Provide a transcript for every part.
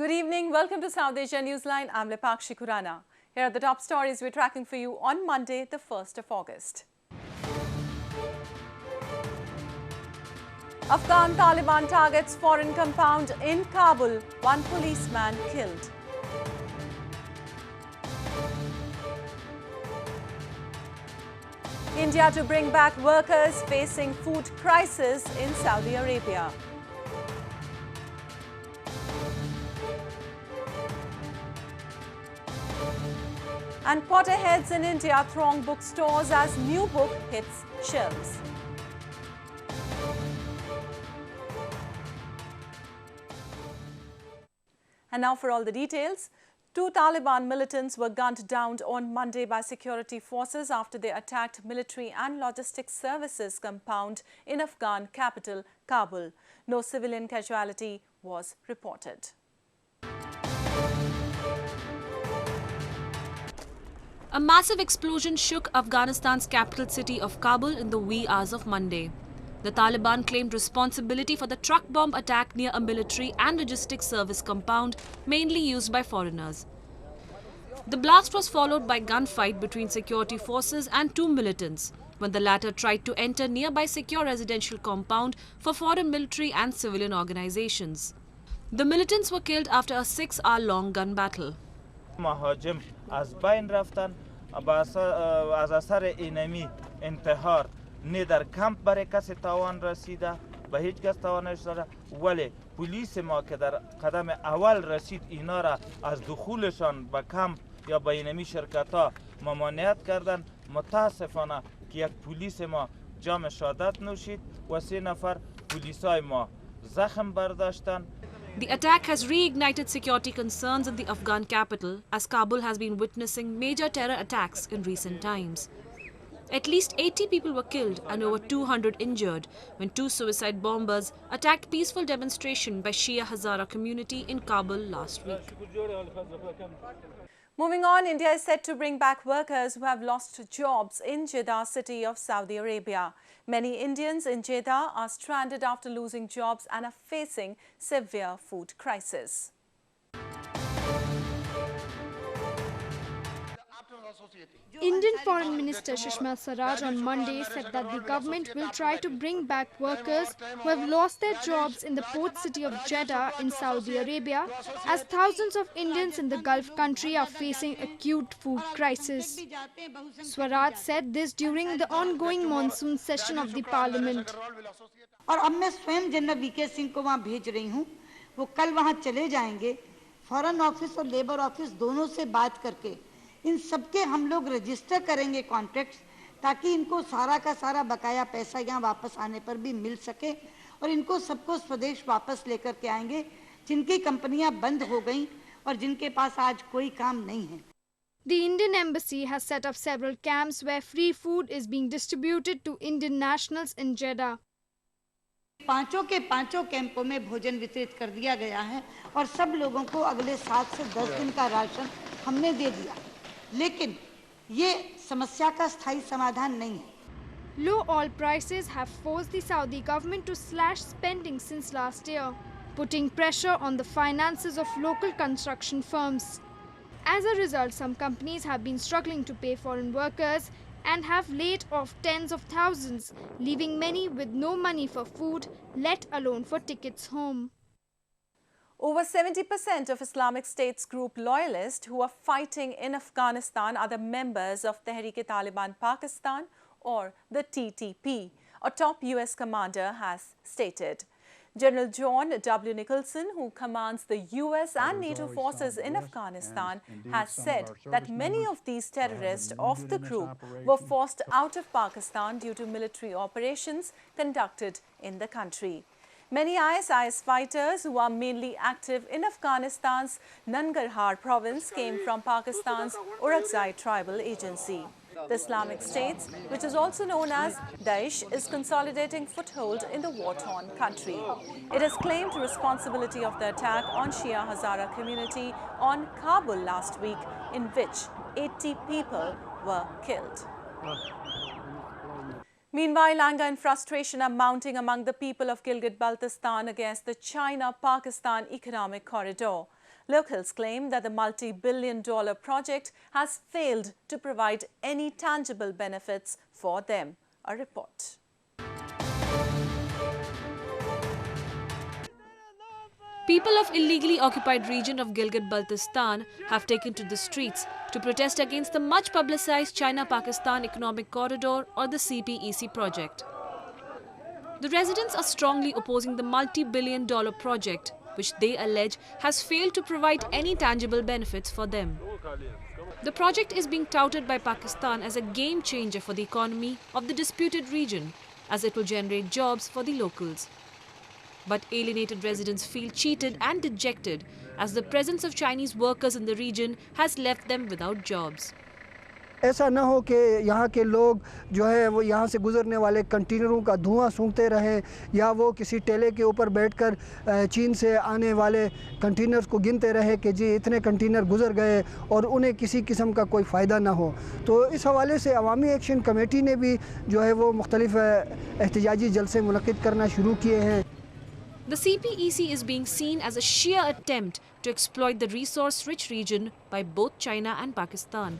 Good evening. Welcome to South Asia Newsline. I'm Lepakshi Khurana. Here are the top stories we're tracking for you on Monday, the 1st of August. Afghan Taliban targets foreign compound in Kabul. One policeman killed. India to bring back workers facing food crisis in Saudi Arabia. And Potterheads in India throng bookstores as new book hits shelves. And now for all the details. Two Taliban militants were gunned down on Monday by security forces after they attacked military and logistics services compound in Afghan capital Kabul. No civilian casualty was reported. A massive explosion shook Afghanistan's capital city of Kabul in the wee hours of Monday. The Taliban claimed responsibility for the truck bomb attack near a military and logistics service compound, mainly used by foreigners. The blast was followed by gunfight between security forces and two militants, when the latter tried to enter nearby secure residential compound for foreign military and civilian organizations. The militants were killed after a 6-hour-long gun battle. مهاجم از بین رفتن از اثر اینمی انتحار نه در کمپ برای کسی تاوان رسیده به هیچ کس تاوان نشده ولی پلیس ما که در قدم اول رسید اینا را از دخولشان به کمپ یا به اینمی شرکت ها ممانعت کردن متاسفانه که یک پلیس ما جام شهادت نوشید و 3 نفر پلیسای ما زخم برداشتن. The attack has reignited security concerns in the Afghan capital as Kabul has been witnessing major terror attacks in recent times. At least 80 people were killed and over 200 injured when two suicide bombers attacked peaceful demonstration by Shia Hazara community in Kabul last week. Moving on, India is set to bring back workers who have lost jobs in Jeddah city of Saudi Arabia. Many Indians in Jeddah are stranded after losing jobs and are facing severe food crisis. Indian Foreign Minister Sushma Swaraj on Monday said that the government will try to bring back workers who have lost their jobs in the port city of Jeddah in Saudi Arabia, as thousands of Indians in the Gulf country are facing acute food crisis. Swaraj said this during the ongoing monsoon session of the parliament. और अब मैं स्वयं general VK Singh को वहां भेज रही हूं वो कल वहां चले जाएंगे फॉरेन ऑफिस और लेबर ऑफिस दोनों से बात करके इन सबके हम लोग रजिस्टर करेंगे कॉन्ट्रैक्ट्स ताकि इनको सारा का सारा बकाया पैसा यहाँ वापस आने पर भी मिल सके और इनको सबको स्वदेश वापस लेकर के आएंगे जिनकी कंपनियां बंद हो गईं और जिनके पास आज कोई काम नहीं है. The Indian Embassy has set up several camps where free food is being distributed to Indian nationals in Jeddah. पांचों के पांचों कैंपों में भोजन वितरित कर दिया गया है और सब लोगों को अगले 7 से 10 दिन का राशन हमने दे दिया. लेकिन ये समस्या का स्थायी समाधान नहीं है. Low oil prices have forced the Saudi government to slash spending since last year, putting pressure on the finances of local construction firms. As a result, some companies have been struggling to pay foreign workers and have laid off tens of thousands, leaving many with no money for food, let alone for tickets home. Over 70% of Islamic State's group loyalists who are fighting in Afghanistan are the members of Tehrik-e-Taliban Pakistan or the TTP, a top US commander has stated. General John W. Nicholson, who commands the US and NATO forces in Afghanistan, has said that many of these terrorists of the group were forced out of Pakistan due to military operations conducted in the country. Many ISIS fighters who are mainly active in Afghanistan's Nangarhar province came from Pakistan's Orakzai tribal agency. The Islamic State, which is also known as Daesh, is consolidating foothold in the war-torn country. It has claimed responsibility of the attack on Shia Hazara community on Kabul last week, in which 80 people were killed. Meanwhile, anger and frustration are mounting among the people of Gilgit-Baltistan against the China-Pakistan economic corridor. Locals claim that the multi-billion-dollar project has failed to provide any tangible benefits for them. A report. People of illegally occupied region of Gilgit-Baltistan have taken to the streets to protest against the much publicized China-Pakistan Economic Corridor or the CPEC project. The residents are strongly opposing the multi-billion-dollar project, which they allege has failed to provide any tangible benefits for them. The project is being touted by Pakistan as a game changer for the economy of the disputed region, as it will generate jobs for the locals. But alienated residents feel cheated and dejected as the presence of Chinese workers in the region has left them without jobs. ऐसा ना हो कि यहाँ के लोग जो है वो यहाँ से गुजरने वाले कंटेनरों का धुआं सूंघते रहें या वो किसी टेले के ऊपर बैठकर चीन से आने वाले कंटेनर्स को गिनते रहें कि जी इतने कंटेनर गुजर गए और उन्हें किसी किस्म का कोई फ़ायदा ना हो। तो इस हवाले से अवामी एक्शन कमेटी ने भी जो है वो मुख्तलिफ एहतजाजी जलसे मुनक्किद करना शुरू किए हैं। The CPEC is being seen as a sheer attempt to exploit the resource-rich region by both China and Pakistan.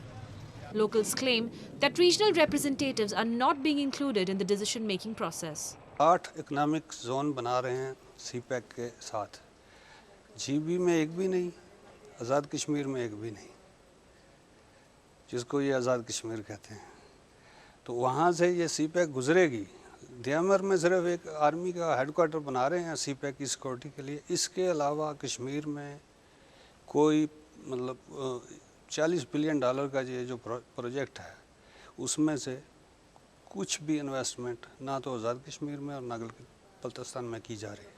Locals claim that regional representatives are not being included in the decision-making process. 8 economic zone बना रहे हैं CPEC के साथ। GB में एक भी नहीं, आज़ाद कश्मीर में एक भी नहीं, जिसको ये आज़ाद कश्मीर कहते हैं। तो वहाँ से ये सीपैक गुजरेगी। दियामर में सिर्फ एक आर्मी का हेडक्वार्टर बना रहे हैं सीपैक की सिक्योरिटी के लिए। इसके अलावा कश्मीर में कोई मतलब 40 बिलियन डॉलर का ये जो प्रोजेक्ट है उसमें से कुछ भी इन्वेस्टमेंट ना तो आज़ाद कश्मीर में और ना गिलगित-बल्तिस्तान में की जा रही है।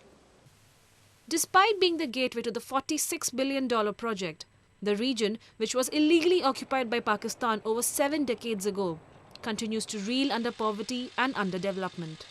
Despite being the gateway to the $46 billion project, the region, which was illegally occupied by Pakistan over 7 decades ago, continues to reel under poverty and underdevelopment.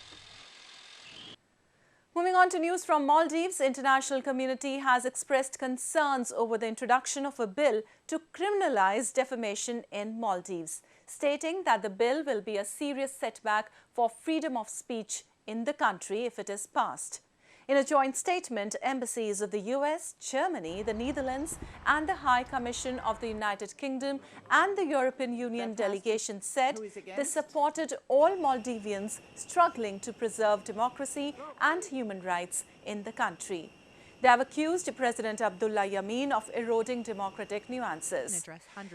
Moving on to news from Maldives, international community has expressed concerns over the introduction of a bill to criminalize defamation in Maldives, stating that the bill will be a serious setback for freedom of speech in the country if it is passed. In a joint statement, embassies of the US, Germany, the Netherlands and the High Commission of the United Kingdom and the European Union delegation said they supported all Maldivians struggling to preserve democracy and human rights in the country. They have accused President Abdullah Yameen of eroding democratic nuances.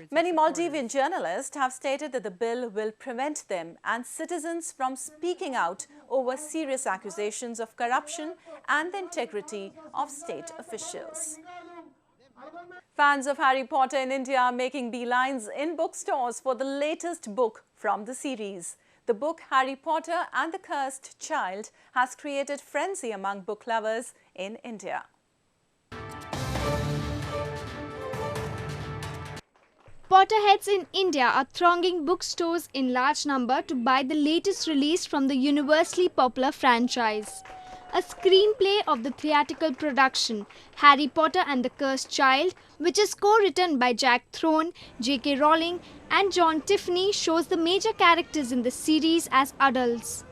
Many Maldivian journalists have stated that the bill will prevent them and citizens from speaking out over serious accusations of corruption and the integrity of state officials. Fans of Harry Potter in India are making beelines in bookstores for the latest book from the series. The book Harry Potter and the Cursed Child has created frenzy among book lovers in India. Potterheads in India are thronging bookstores in large number to buy the latest release from the universally popular franchise. A screenplay of the theatrical production Harry Potter and the Cursed Child, which is co-written by Jack Thorne, J.K. Rowling and John Tiffany, shows the major characters in the series as adults.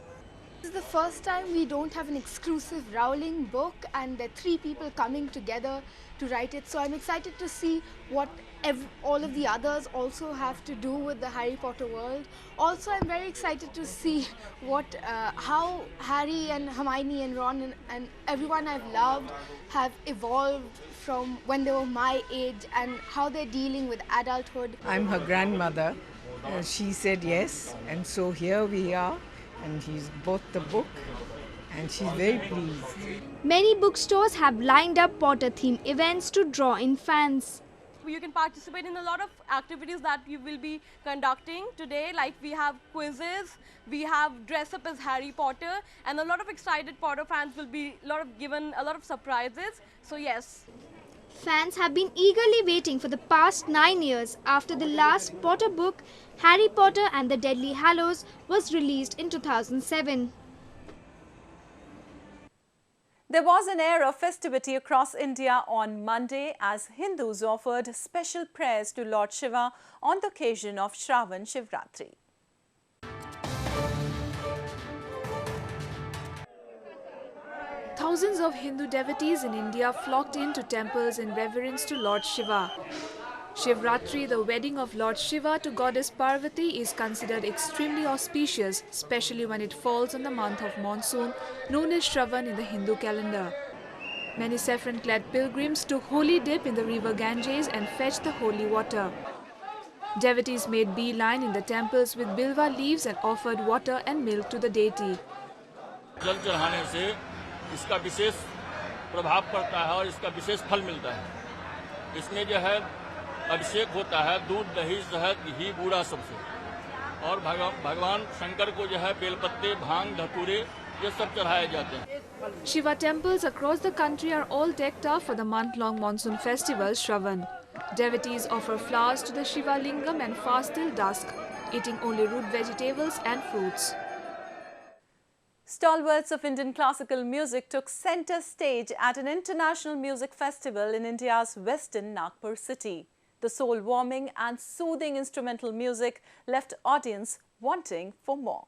This is the first time we don't have an exclusive Rowling book and there are 3 people coming together to write it. So I'm excited to see what all of the others also have to do with the Harry Potter world. Also, I'm very excited to see how Harry and Hermione and Ron and everyone I've loved have evolved from when they were my age and how they're dealing with adulthood. I'm her grandmother. She said yes, and so here we are, and she's bought the book and she's very pleased. Many bookstores have lined up Potter-themed events to draw in fans. You can participate in a lot of activities that we will be conducting today, like we have quizzes, we have dress up as Harry Potter, and a lot of excited Potter fans will be given a lot of surprises. So yes. Fans have been eagerly waiting for the past 9 years after the last Potter book, Harry Potter and the Deathly Hallows, was released in 2007. There was an air of festivity across India on Monday as Hindus offered special prayers to Lord Shiva on the occasion of Shravan Shivratri. thousands of Hindu devotees in India flocked into temples in reverence to Lord Shiva. Shivratri, the wedding of Lord Shiva to goddess Parvati, is considered extremely auspicious, especially when it falls on the month of monsoon, known as Shravan in the Hindu calendar. Many saffron-clad pilgrims took holy dip in the river Ganges and fetched the holy water. Devotees made beeline in the temples with bilva leaves and offered water and milk to the deity. जल चढ़ाने से इसका विशेष प्रभाव पड़ता है और इसका विशेष फल मिलता है। इसमें जो है अभिषेक होता है दूध, दही, शहद, घी, बूरा सबसे, और भगवान शंकर को जो है बेलपत्ते, भांग, धतूरे ये सब चढ़ाए जाते हैं। Shiva temples across the country are all decked up for the month-long monsoon festival Shravan. Devotees offer flowers to the Shiva lingam and fast till dusk, eating only root vegetables and fruits. Stalwarts of Indian classical music took centre stage at an international music festival in India's western Nagpur city. The soul-warming and soothing instrumental music left audience wanting for more.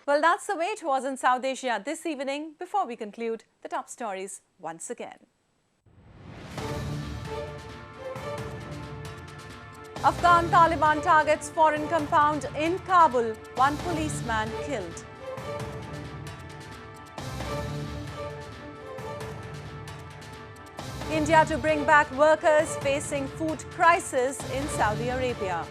Well, that's the way it was in South Asia this evening. Before we conclude, the top stories once again. Afghan Taliban targets foreign compound in Kabul. One policeman killed. India to bring back workers facing food crisis in Saudi Arabia.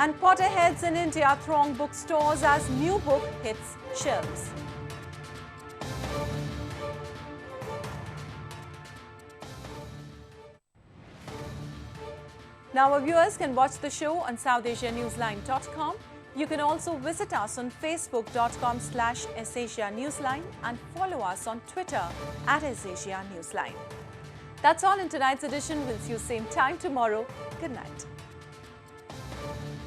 And Potterheads in India throng bookstores as new book hits shelves. Now our viewers can watch the show on SouthAsiaNewsline.com. You can also visit us on Facebook.com/SAsiaNewsline and follow us on Twitter @SAsiaNewsline. That's all in tonight's edition. We'll see you same time tomorrow. Good night.